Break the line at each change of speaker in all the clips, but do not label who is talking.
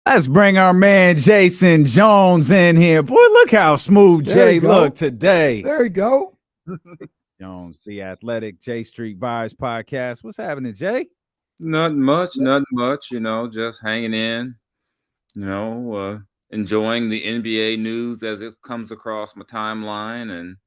Let's bring our man Jason Jones in here. Boy, look how smooth Jay looked today.
There you go.
Jones, the Athletic J Street Vibes podcast. What's happening, Jay?
Nothing much. Just hanging in, enjoying the NBA news as it comes across my timeline and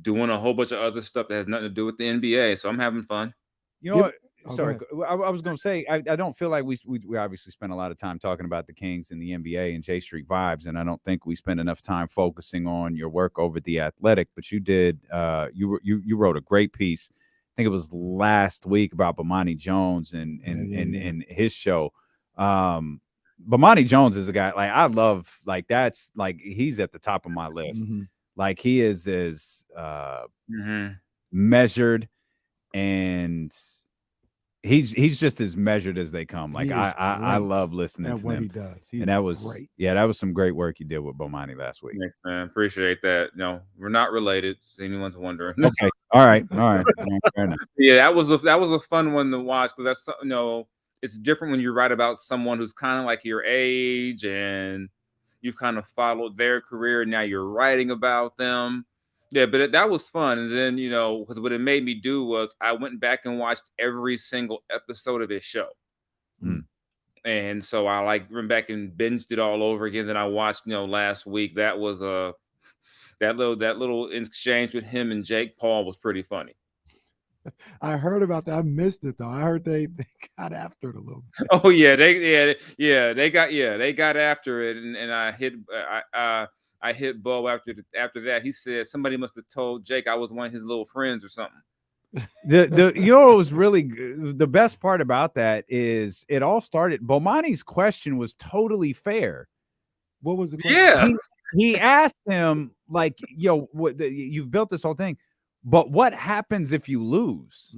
doing a whole bunch of other stuff that has nothing to do with the NBA. So I'm having fun.
You know what? Sorry, I was going to say, I don't feel like we obviously spent a lot of time talking about the Kings and the NBA and J Street Vibes, and I don't think we spent enough time focusing on your work over at The Athletic. But you did, you wrote a great piece. I think it was last week about Bomani Jones and his show. Bomani Jones is a guy like I love. Like that's like he's at the top of my list.
Mm-hmm.
Like he is as measured and. He's just as measured as they come. Like I love listening to
what
him.
He does.
And that was great. Yeah, that was some great work you did with Bomani last week.
Thanks, man. Appreciate that. No, we're not related. If anyone's wondering.
Okay. All right.
Yeah, that was a fun one to watch because that's it's different when you write about someone who's kind of like your age and you've kind of followed their career and now you're writing about them. Yeah, but that was fun. And then, what it made me do was I went back and watched every single episode of his show.
Mm.
And so I went back and binged it all over again. Then I watched, last week. That was that little exchange with him and Jake Paul was pretty funny.
I heard about that. I missed it though. I heard they got after it a little bit.
Oh yeah, they got after it, and I hit Bo after that. He said somebody must have told Jake I was one of his little friends or something.
What was really the best part about that is it all started. Bomani's question was totally fair.
What was the question?
Yeah,
he asked him like, "Yo, you've built this whole thing, but what happens if you lose?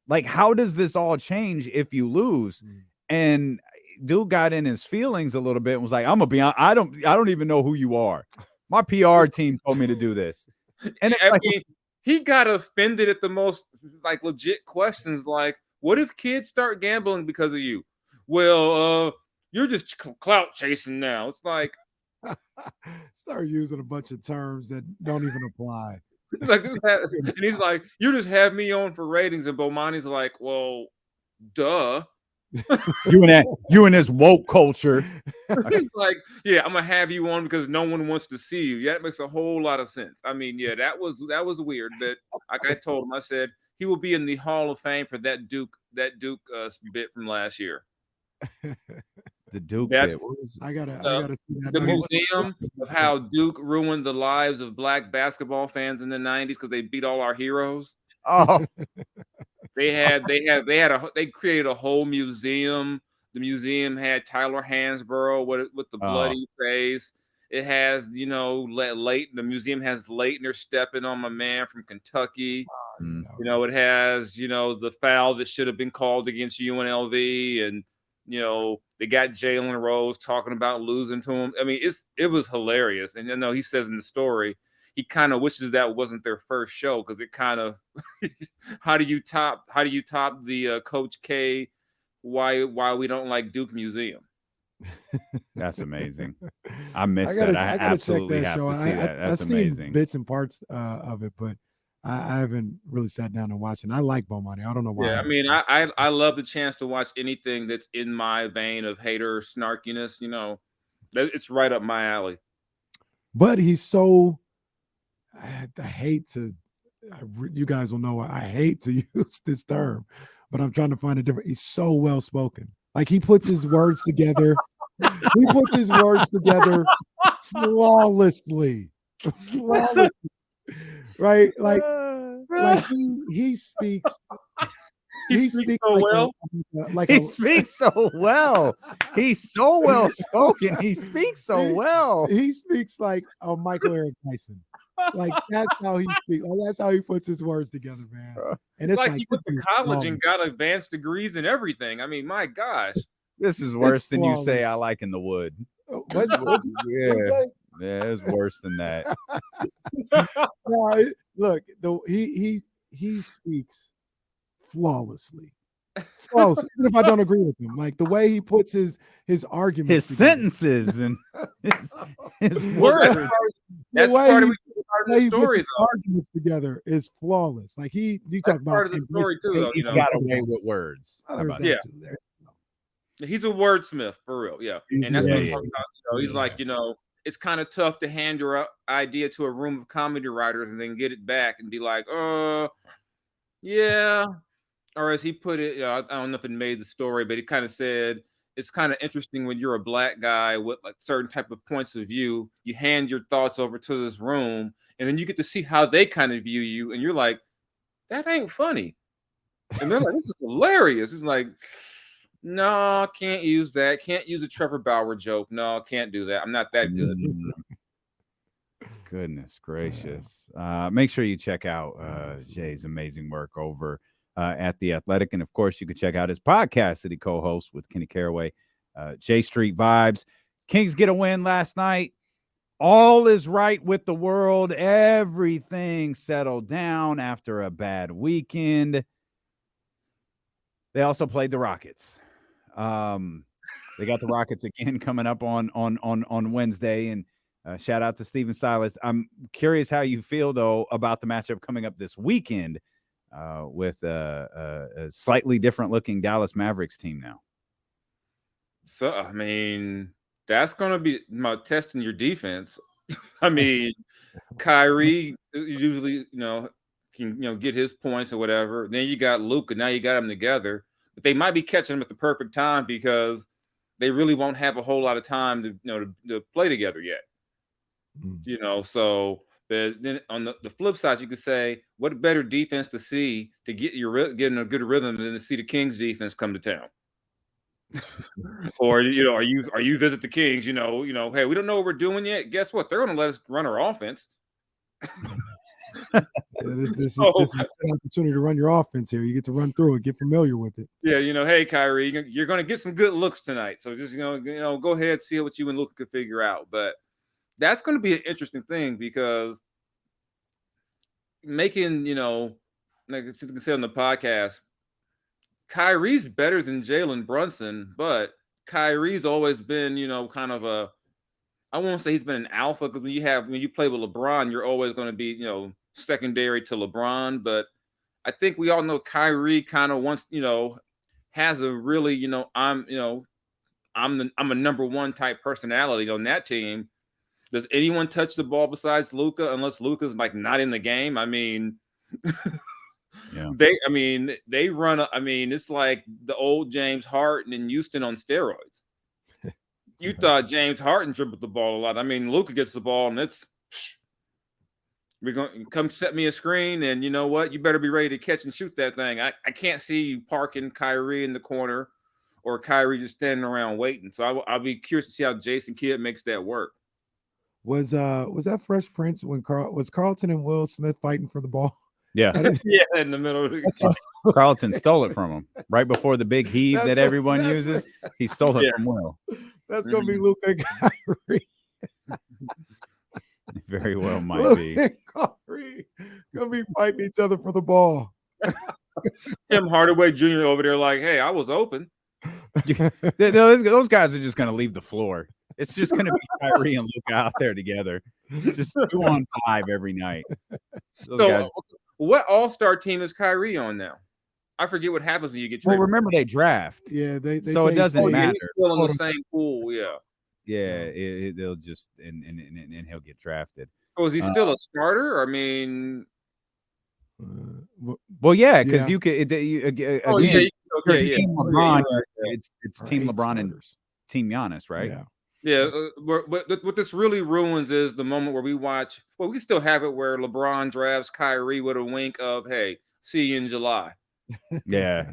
Like, how does this all change if you lose?" And dude got in his feelings a little bit and was like, "I'm gonna be honest, I don't even know who you are. My PR team told me to do this." And
he got offended at the most legit questions, like, "What if kids start gambling because of you?" Well, you're just clout chasing now. It's like
start using a bunch of terms that don't even apply.
And he's like, "You just have me on for ratings," and Bomani's like, "Well, duh."
you and this woke culture.
He's like, "Yeah, I'm gonna have you on because no one wants to see you." Yeah, that makes a whole lot of sense. I mean, yeah, that was weird. But like I told him, I said he will be in the Hall of Fame for that Duke bit from last year.
The Duke bit.
I gotta see that.
The museum of how Duke ruined the lives of black basketball fans in the 90s because they beat all our heroes.
Oh.
They created a whole museum. The museum had Tyler Hansborough with the bloody face. It has, Leighton. The museum has Leitner stepping on my man from Kentucky. It has, the foul that should have been called against UNLV, and they got Jalen Rose talking about losing to him. I mean, it was hilarious. And he says in the story, he kind of wishes that wasn't their first show because it kind of how do you top the Coach K why we don't like Duke Museum.
That's amazing. I missed that. I absolutely have to see that. That's amazing.
Bits and parts of it, but I haven't really sat down and watched it. I like Bomani. I don't know why.
Yeah, I mean, I love the chance to watch anything that's in my vein of hater snarkiness. It's right up my alley.
But he's so. I hate to. You guys will know I hate to use this term, but I'm trying to find a different. He's so well spoken. Like he puts his words together. He puts his words together flawlessly. Right? Like he speaks. He speaks so well.
He speaks so well. He's so well spoken. He speaks so well.
He speaks like Michael Eric Tyson. Like that's how he speaks. Like, that's how he puts his words together, man. And it's
like he went to college and got advanced degrees and everything. I mean, my gosh,
this is worse than you say. I like in the wood. Yeah, it's worse than that.
No, look, he speaks flawlessly. Flawless, even if I don't agree with him. Like the way he puts his arguments,
his
together.
sentences and his
Well,
words.
that's part of the story, though.
Arguments together is flawless. Like you talk
That's
about
part of the story too, though.
He's got away with words.
Oh,
How about
Yeah.
that?
He's a wordsmith for real, yeah. And that's what I'm talking about. He's like, it's kind of tough to hand your idea to a room of comedy writers and then get it back and be like, yeah. Or as he put it, I don't know if it made the story, but he kind of said it's kind of interesting when you're a black guy with like certain type of points of view. You hand your thoughts over to this room, and then you get to see how they kind of view you, and you're like, that ain't funny. And they're like, this is hilarious. It's like, no, can't use that. Can't use a Trevor Bauer joke. No, can't do that. I'm not that good.
Goodness gracious. Make sure you check out Jay's amazing work over at The Athletic. And of course, you can check out his podcast that he co-hosts with Kenny Caraway, J Street Vibes. Kings get a win last night. All is right with the world. Everything settled down after a bad weekend. They also played the Rockets. They got the Rockets again coming up on Wednesday, and shout out to Steven Silas. I'm curious how you feel though about the matchup coming up this weekend with a slightly different looking Dallas Mavericks team now.
So I mean, that's gonna be testing your defense. I mean, Kyrie usually can get his points or whatever. Then you got Luka. Now you got them together. But they might be catching them at the perfect time because they really won't have a whole lot of time to play together yet. So but then on the flip side, you could say, what better defense to see to get in a good rhythm than to see the Kings defense come to town? Or are you visit the Kings? Hey, we don't know what we're doing yet. Guess what? They're going to let us run our offense.
This is an opportunity to run your offense here. You get to run through it, get familiar with it.
Yeah, hey, Kyrie, you're going to get some good looks tonight. So just go ahead, see what you and Luka can figure out. But that's going to be an interesting thing because making like you can say on the podcast, Kyrie's better than Jalen Brunson, but Kyrie's always been kind of I won't say he's been an alpha because when you play with LeBron, you're always going to be secondary to LeBron. But I think we all know Kyrie kind of wants has a really I'm a number one type personality on that team. Does anyone touch the ball besides Luka unless Luka's like not in the game? I mean,
yeah.
They run. It's like the old James Harden in Houston on steroids. You thought James Harden dribbled the ball a lot. I mean, Luka gets the ball and we're going to come set me a screen, and you know what? You better be ready to catch and shoot that thing. I can't see you parking Kyrie in the corner or Kyrie just standing around waiting. So I'll be curious to see how Jason Kidd makes that work.
Was that Fresh Prince when was Carlton and Will Smith fighting for the ball?
Yeah.
Yeah, in the middle.
Carlton stole it from him right before the big heave that everyone uses. He stole it from Will.
That's going to be Luka and Kyrie.
Very well might be.
Kyrie going to be fighting each other for the ball.
Tim Hardaway Jr. over there like, hey, I was open.
Those guys are just going to leave the floor. It's just going to be Kyrie and Luka out there together. Just 2-on-5 every night.
What all-star team is Kyrie on now? I forget what happens when you get traded.
Well, remember they draft.
Yeah, they
so it doesn't matter.
He's still in the same pool, yeah.
Yeah, they'll just and he'll get drafted.
Oh, is he still a starter? I mean,
well, yeah, because you could. Team LeBron. It's Team LeBron and Team Giannis, right?
Yeah.
Yeah, what this really ruins is the moment where we watch. Well, we still have it where LeBron drafts Kyrie with a wink of, "Hey, see you in July."
Yeah.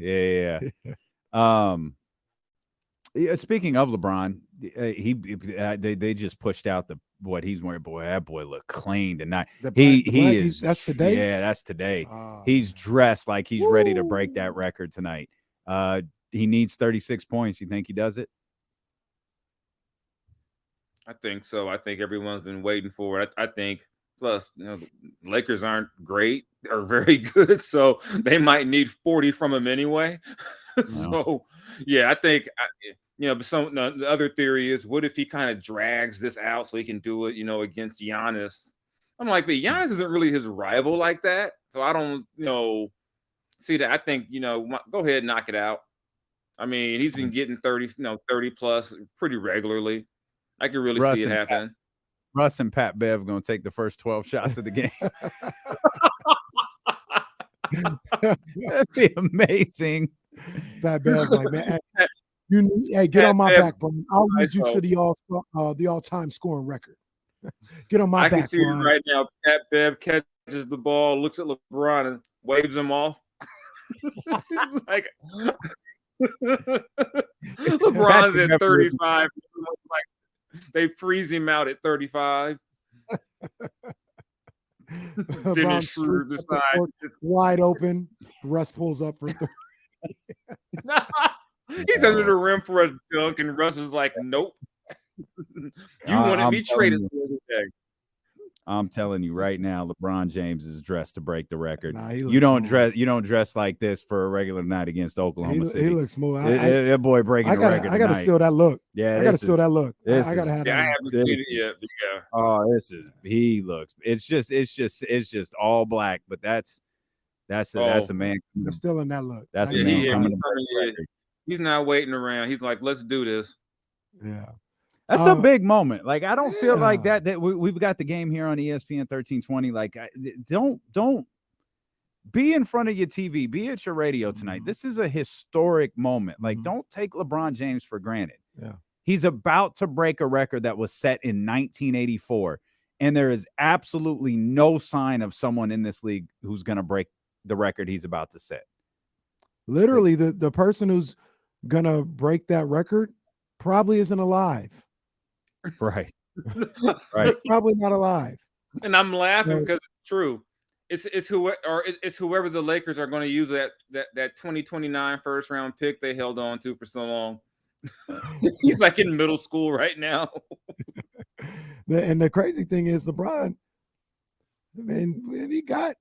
Speaking of LeBron, they just pushed out what he's wearing. Boy, that boy looked clean tonight. That's today. Yeah, that's today. He's dressed like he's ready to break that record tonight. He needs 36 points. You think he does it?
I think so. I think everyone's been waiting for it. I think plus, the Lakers aren't great or very good, so they might need 40 from him anyway. So, yeah, I think but the other theory is, what if he kind of drags this out so he can do it, against Giannis? I'm like, but Giannis isn't really his rival like that, so I don't, see that. I think, go ahead and knock it out. I mean, he's been getting 30 plus pretty regularly. I can really see it happen.
Russ and Pat Bev going to take the first 12 shots of the game. That'd be amazing.
Pat Bev, like, man, get on my back, bro. I'll lead you to the all-time scoring record. Get on my back.
I can see it right now. Pat Bev catches the ball, looks at LeBron, and waves him off. Like LeBron's at 35. Like they freeze him out at 35. Dennis Schroeder decides
wide open. Russ pulls up for 30.
He's under the rim for a dunk, and Russ is like, "Nope, you wanted me traded."
I'm telling you right now, LeBron James is dressed to break the record. You don't dress like this for a regular night against Oklahoma City.
He looks smooth.
That boy breaking the record.
I gotta steal that look.
Yeah,
I gotta steal that look. I gotta have that.
I haven't seen it yet. Yeah.
Oh, it's just all black, but that's a man.
I'm still in that look.
That's a man coming to break the record.
He's not waiting around. He's like, let's do this.
Yeah.
That's a big moment. Like, I don't feel like that we've got the game here on ESPN 1320. Like, don't be in front of your TV, be at your radio tonight. This is a historic moment. Like, don't take LeBron James for granted.
Yeah.
He's about to break a record that was set in 1984. And there is absolutely no sign of someone in this league who's going to break the record he's about to set.
Literally, the person who's going to break that record probably isn't alive.
Right.
Right. Probably not alive.
And I'm laughing because it's true. It's whoever the Lakers are going to use that 2029 first round pick they held on to for so long. He's like in middle school right now.
And the crazy thing is, LeBron, I mean, he got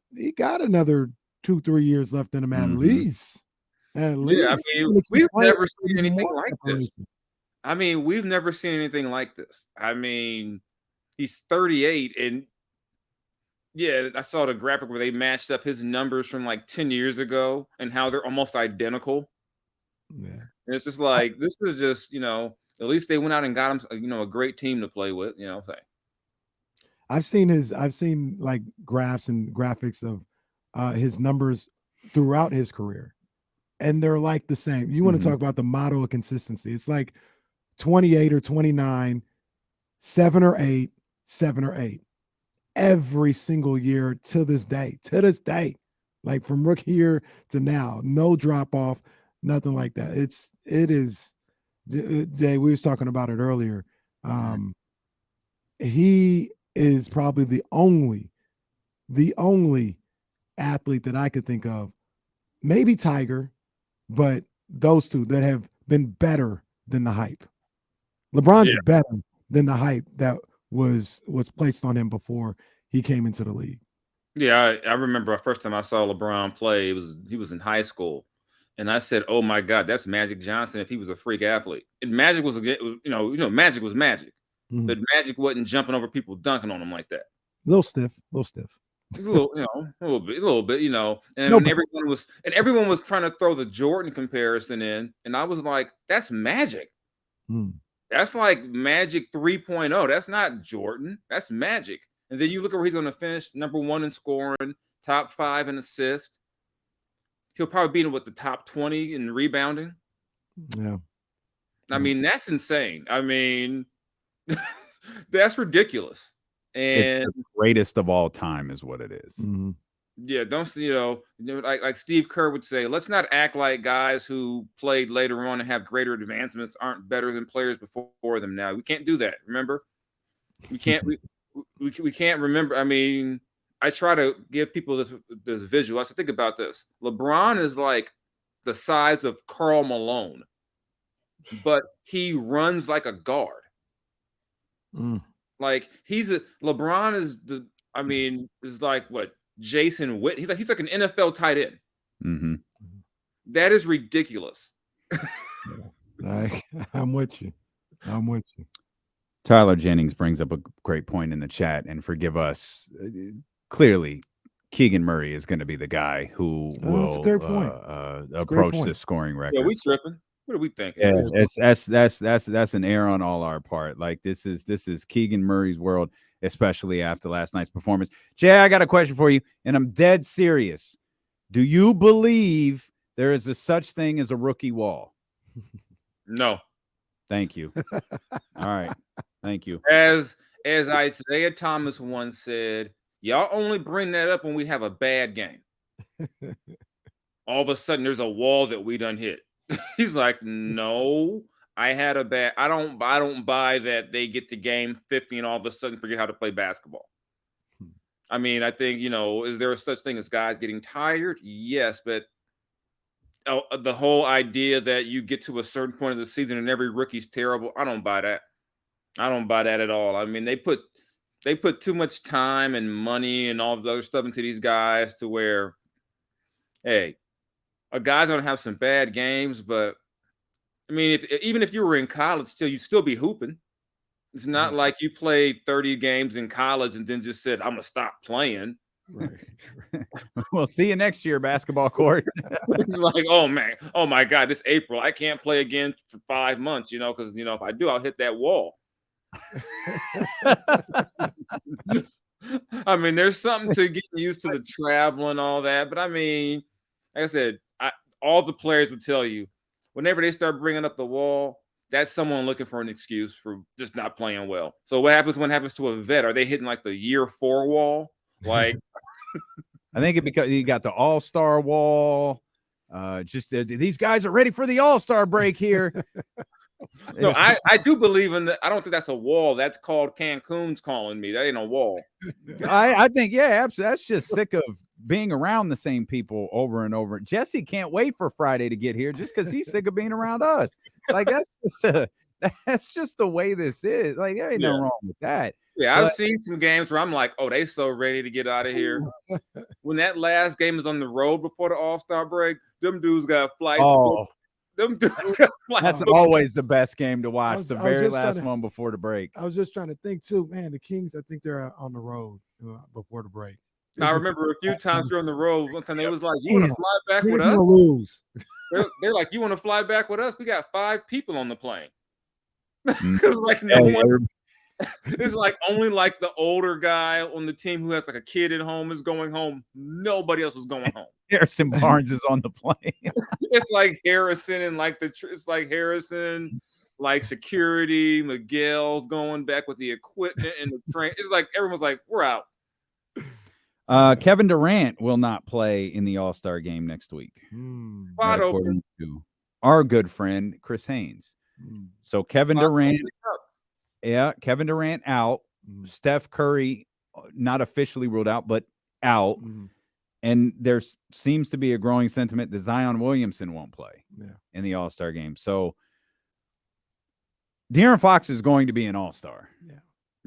another 2-3 years left in him at least. At least.
Yeah, I mean, we've never seen anything like this. I mean, we've never seen anything like this. I mean, he's 38, and yeah, I saw the graphic where they matched up his numbers from like 10 years ago and how they're almost identical.
Yeah.
And it's just like, this is just, at least they went out and got him, a great team to play with, say.
I've seen like graphs and graphics of his numbers throughout his career, and they're like the same. You want to talk about the model of consistency. It's like 28 or 29, 7 or 8, 7 or 8 every single year to this day, like from rookie year to now, no drop off, nothing like that. It is, Jay, we was talking about it earlier. He is probably the only athlete that I could think of, maybe Tiger, but those two that have been better than the hype. LeBron's better than the hype that was placed on him before he came into the league.
Yeah, I remember the first time I saw LeBron play, he was in high school, and I said, "Oh my God, that's Magic Johnson if he was a freak athlete." And Magic was, Magic was Magic, but Magic wasn't jumping over people dunking on him like that.
A little stiff.
A little bit, and everyone was trying to throw the Jordan comparison in, and I was like, "That's Magic." That's like Magic 3.0. That's not Jordan. That's Magic. And then you look at where he's going to finish, number 1 in scoring, top 5 in assists. He'll probably be in the top 20 in rebounding.
Yeah.
I mean, that's insane. I mean, that's ridiculous. And
it's the greatest of all time is what it is.
Yeah, like Steve Kerr would say, let's not act like guys who played later on and have greater advancements aren't better than players before them now. We can't do that. Remember? We can't we can't remember. I mean, I try to give people this visual. I said, think about this. LeBron is like the size of Karl Malone, but he runs like a guard. Like LeBron is like what? Jason Witt. He's like an NFL tight end. That is ridiculous.
I'm with you. I'm with you.
Tyler Jennings brings up a great point in the chat, and forgive us. Clearly, Keegan Murray is going to be the guy who
That's a
will
great point.
approach this scoring record.
Yeah, we tripping. What are we thinking?
Yeah, that's an error on all our part. Like this is Keegan Murray's world, especially after last night's performance. Jay, I got a question for you, and I'm dead serious. Do you believe there is a such thing as a rookie wall?
No.
Thank you. All right. Thank you.
As Isaiah Thomas once said, y'all only bring that up when we have a bad game. All of a sudden, there's a wall that we done hit. He's like, no, I had a bad. I don't buy that they get to game 50 and all of a sudden forget how to play basketball. I mean, I think, is there a such thing as guys getting tired? Yes, but the whole idea that you get to a certain point of the season and every rookie's terrible, I don't buy that. I don't buy that at all. I mean, they put too much time and money and all the other stuff into these guys to where, hey, a guy's gonna have some bad games, but I mean, even if you were in college, you'd still be hooping. It's not like you played 30 games in college and then just said, I'm gonna stop playing.
Right.
We'll see you next year, basketball court.
It's like, oh man, oh my God, this April, I can't play again for 5 months, because if I do, I'll hit that wall. I mean, there's something to getting used to the travel and all that, but I mean, like I said, all the players would tell you, whenever they start bringing up the wall, that's someone looking for an excuse for just not playing well. So what happens when it happens to a vet? Are they hitting like the year 4 wall? Like,
I think because you got the All-Star wall. These guys are ready for the All-Star break here.
No, I do believe in that. I don't think that's a wall. That's called Cancun's calling me. That ain't a wall.
I think, yeah, absolutely. That's just sick of being around the same people over and over. Jesse can't wait for Friday to get here just because he's sick of being around us. Like that's just the way this is. Like there ain't nothing wrong with that.
Yeah, I've seen some games where I'm like, oh, they so ready to get out of here. When that last game is on the road before the All-Star break, them dudes got flights.
Oh,
them dudes got flights.
That's always the best game to watch. The very last one before the break.
I was just trying to think too, man. The Kings, I think they're on the road before the break.
I remember a few times you're on the road. One time they was like, "You want to fly back with us?"
Lose.
They're like, "You want to fly back with us? We got 5 people on the plane." Because like no one. It's like only like the older guy on the team who has like a kid at home is going home. Nobody else is going home.
Harrison Barnes is on the plane.
It's like Harrison and like it's like Harrison, like security, Miguel going back with the equipment and the train. It's like everyone's like, we're out.
Kevin Durant will not play in the All-Star game next week. According to our good friend Chris Haynes. So Kevin Durant. Yeah, Kevin Durant out. Steph Curry not officially ruled out, but out. And there seems to be a growing sentiment that Zion Williamson won't play in the All-Star game. So De'Aaron Fox is going to be an All-Star.
Yeah,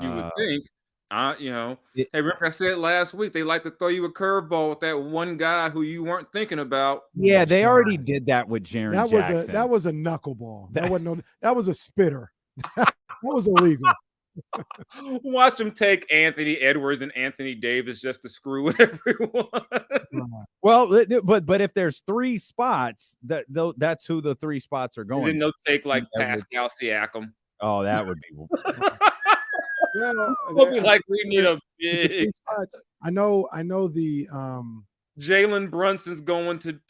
you would think. Hey, remember I said last week they like to throw you a curveball with that one guy who you weren't thinking about.
Yeah, they already did that with Jaren Jackson.
That was a knuckleball. That was a spitter. That was illegal.
Watch them take Anthony Edwards and Anthony Davis just to screw with everyone.
Well, but if there's 3 spots, that's who the 3 spots are going.
Then they'll take like Pascal Siakam.
Oh, that would be.
We'll be like, we need a big
spots. I know the
Jalen Brunson's going to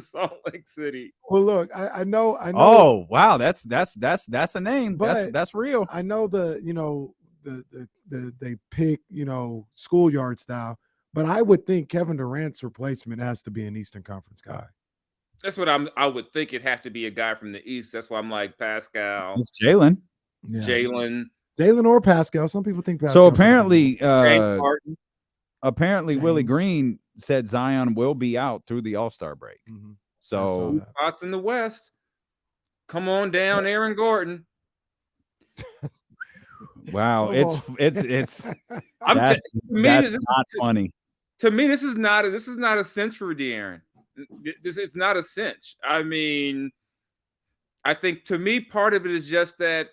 Salt Lake City.
Well, look, I know.
Oh, wow, that's a name. But that's real.
I know they pick schoolyard style, but I would think Kevin Durant's replacement has to be an Eastern Conference guy.
That's what I would think. It'd have to be a guy from the East. That's why I'm like Pascal.
It's Jalen.
Jalen or Pascal. Some people think Pascal.
So apparently, Willie Green said Zion will be out through the All-Star break. So
spots in the West. Come on down, Aaron Gordon.
Wow, it's that's not funny.
To me, this is not a century, De'Aaron. It's not a cinch. I mean, I think to me, part of it is just that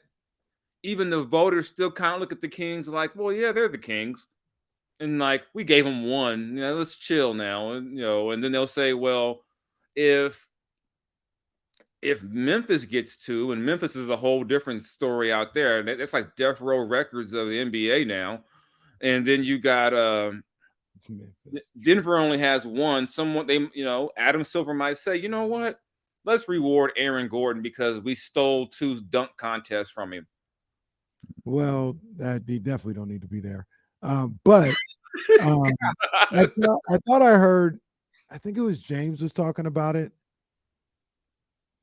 even the voters still kind of look at the Kings like, well, yeah, they're the Kings. And like, we gave them one, let's chill now. And, and then they'll say, well, if Memphis gets two, and Memphis is a whole different story out there, and it's like death row records of the NBA now. And then you got Denver only has one. Adam Silver might say, you know what? Let's reward Aaron Gordon because we stole 2 dunk contests from him.
Well, he definitely don't need to be there. But I thought I heard, I think it was James was talking about it.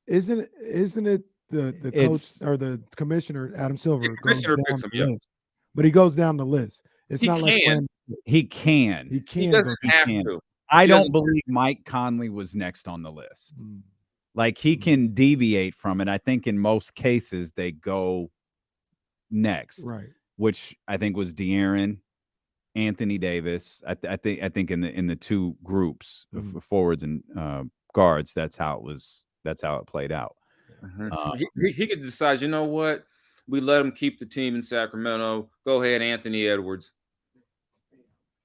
Isn't it the coach or the commissioner, Adam Silver, goes down the list, but he goes down the list. It's not like
he can.
He doesn't have to.
I don't believe Mike Conley was next on the list. Like he can deviate from it. I think in most cases they go next,
right?
Which I think was De'Aaron, Anthony Davis. I think in the 2 groups of forwards and guards, that's how it played out.
He could decide, you know what? We let him keep the team in Sacramento. Go ahead, Anthony Edwards.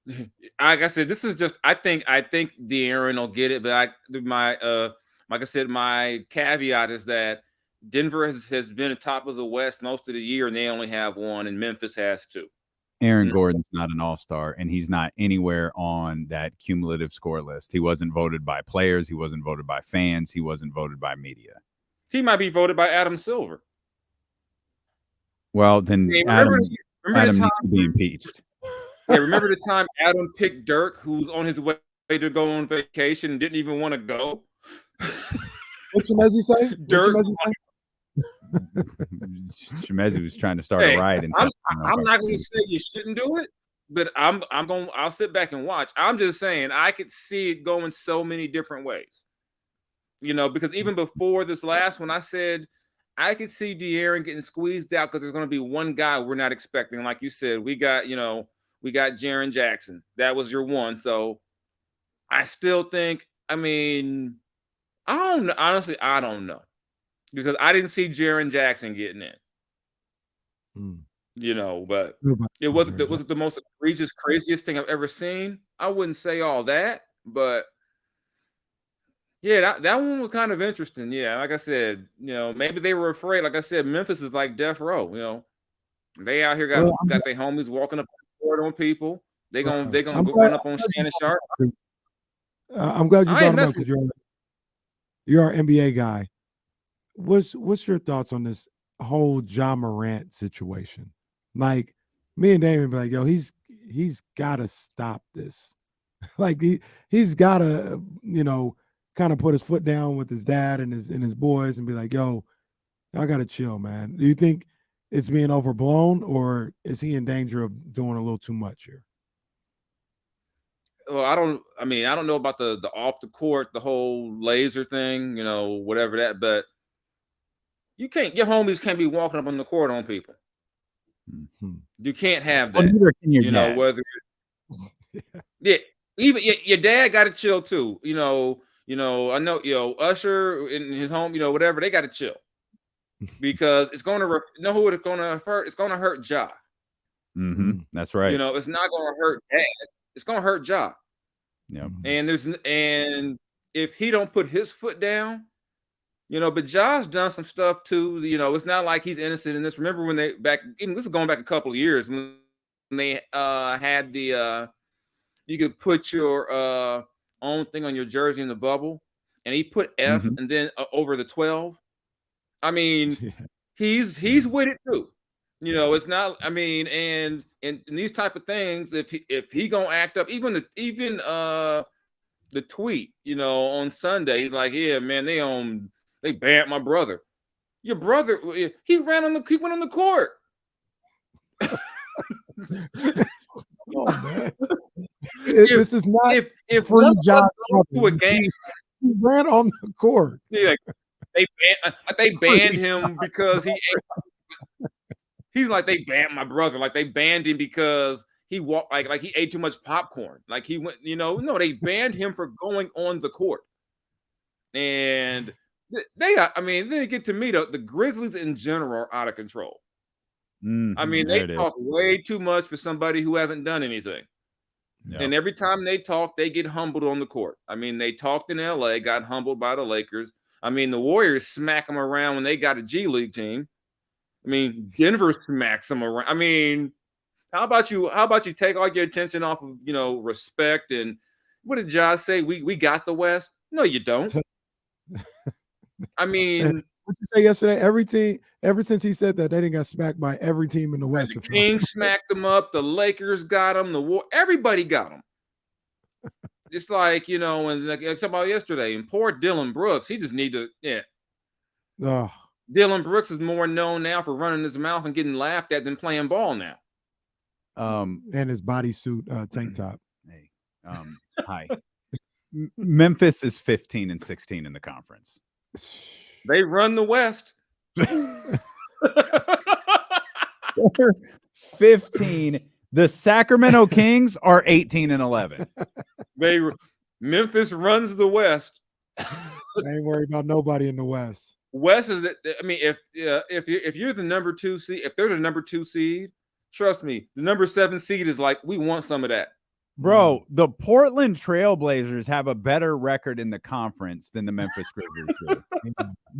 Like I said, this is just I think De'Aaron will get it, but like I said, my caveat is that Denver has been at top of the West most of the year, and they only have 1, and Memphis has 2.
Aaron Gordon's not an all-star, and he's not anywhere on that cumulative score list. He wasn't voted by players. He wasn't voted by fans. He wasn't voted by media.
He might be voted by Adam Silver.
Well, then Adam needs to be impeached.
Yeah, remember the time Adam picked Dirk, who's on his way to go on vacation and didn't even want to go?
What Shemezi say?
Dirk.
Shemezi was trying to start a riot.
I'm not going to say you shouldn't do it, but I'll sit back and watch. I'm just saying I could see it going so many different ways. Because even before this last one, I said I could see De'Aaron getting squeezed out because there's going to be one guy we're not expecting. Like you said, we got Jaren Jackson. That was your one. So I still think, honestly, I don't know. Because I didn't see Jaren Jackson getting in. But it wasn't the most egregious, craziest thing I've ever seen. I wouldn't say all that, but yeah, that one was kind of interesting. Yeah, like I said, maybe they were afraid. Like I said, Memphis is like death row. They out here got their homies walking up the court on people. They gonna go run up on Shannon Sharp.
I'm glad you brought him up because you're our NBA guy. What's your thoughts on this whole Ja Morant situation? Like, me and Damon be like, yo, he's got to stop this. Like he's got to kind of put his foot down with his dad and his boys and be like, yo, I got to chill, man. Do you think it's being overblown, or is he in danger of doing a little too much here?
Well, I don't know about the off the court, the whole laser thing, whatever that, but your homies can't be walking up on the court on people.
Mm-hmm.
You can't have that.
Well, neither can your dad.
Whether even your dad got to chill too. I know, Usher and his home, whatever, they got to chill because it's going to who it's going to hurt. It's going to hurt Ja.
Mm-hmm. That's right.
It's not going to hurt dad. It's going to hurt Ja.
Yeah.
And if he don't put his foot down, but Ja's done some stuff too. It's not like he's innocent in this. Remember when this is going back a couple of years when they had the you could put your own thing on your jersey in the bubble, and he put F and then over the 12. I mean, he's with it too. It's not. I mean, and these type of things, if he gonna act up, even the tweet, on Sunday, he's like, yeah, man, they banned my brother. Your brother, he went on the court.
Oh, man. This is not
if
free job
to a game.
He ran on the court.
Yeah, they banned him because he's like, they banned my brother. Like they banned him because he walked like he ate too much popcorn. Like he went, no, they banned him for going on the court. And they get to me though. The Grizzlies in general are out of control. I mean, they talk way too much for somebody who haven't done anything. Yep. And every time they talk, they get humbled on the court. I mean, they talked in LA, got humbled by the Lakers. I mean, the Warriors smack them around when they got a G League team. I mean, Denver smacks them around. I mean, how about you take all your attention off of, respect? And what did Josh say? We got the West? No, you don't. I mean,
what you say yesterday? Every team, ever since he said that, they didn't got smacked by every team in the West.
The Kings smacked them up. The Lakers got them. Everybody got them. It's like, and like I talked about yesterday, and poor Dylan Brooks, he just need to,
Oh.
Dylan Brooks is more known now for running his mouth and getting laughed at than playing ball now.
And his bodysuit tank top.
Hey, hi. Memphis is 15-16 in the conference.
They run the West.
15. The Sacramento Kings are 18-11.
Memphis runs the West.
I ain't worried about nobody in the West.
West is, if you're the number 2 seed, if they're the number 2 seed, trust me, the number 7 seed is like, we want some of that.
Bro, the Portland Trailblazers have a better record in the conference than the Memphis Grizzlies do.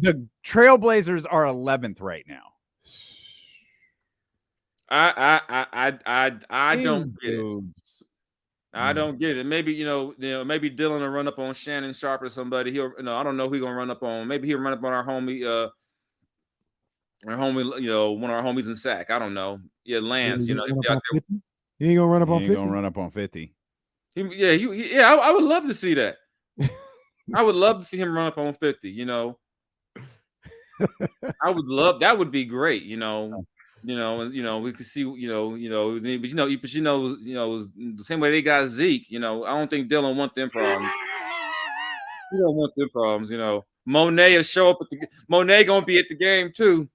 The Trailblazers are 11th right now.
I don't get it. I don't get it. Maybe maybe Dylan will run up on Shannon Sharp or somebody. I don't know who he's gonna run up on. Maybe he'll run up on our homie, one of our homies in Sac. I don't know. Yeah, Lance.
He ain't gonna run up on 50.
He ain't gonna run up on 50.
I would love to see that. I would love to see him run up on 50. I would love that. Would be great. We could see. But the same way they got Zeke. I don't think Dylan want them problems. He don't want them problems. Monet will show up Monet gonna be at the game too.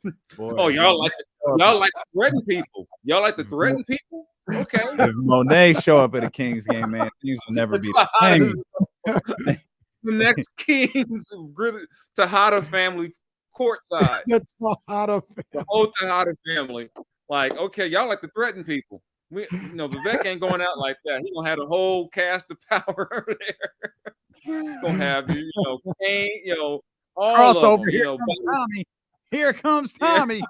Boy, oh, y'all like to threaten people. Y'all like to threaten people? Okay.
If Monet show up at a Kings game, man, things will never be the same.
The next Kings Tejada family courtside.
The
whole Tejada family. Like, okay, y'all like to threaten people. Vivek ain't going out like that. He gonna have a whole cast of power over there. He's gonna have Kane, all
crossover.
Here
comes Tommy. Here comes Tommy.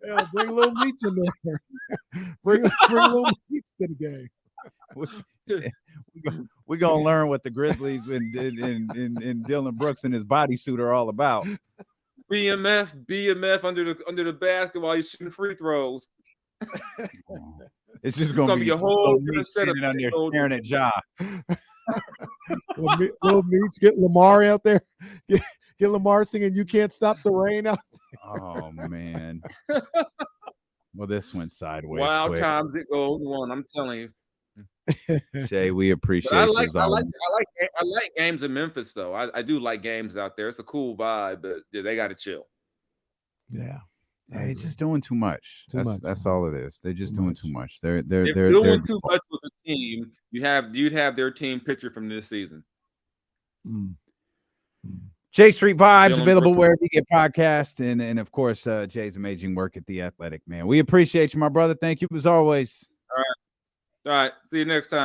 Yeah, bring little meats in there. bring little meats to the game.
We're gonna learn what the Grizzlies and Dylan Brooks and his bodysuit are all about.
BMF under the basket while he's shooting free throws.
It's just gonna be
a whole
setup on there staring at Ja.
Little meats, get Lamar out there. Get Lamar singing "You Can't Stop the Rain" out there.
Oh man. Well, this went sideways.
Wild
quick.
times it goes on. I'm telling you.
Shay, we appreciate
I like games in Memphis though. I do like games out there. It's a cool vibe, but they got to chill.
Yeah.
He's just doing too much. That's all it is. They're just doing too much. They're
doing too much with the team. You'd have their team picture from this season.
J Street Vibes available wherever you get podcasts, and of course Jay's amazing work at The Athletic, man. We appreciate you, my brother. Thank you as always.
All right. See you next time.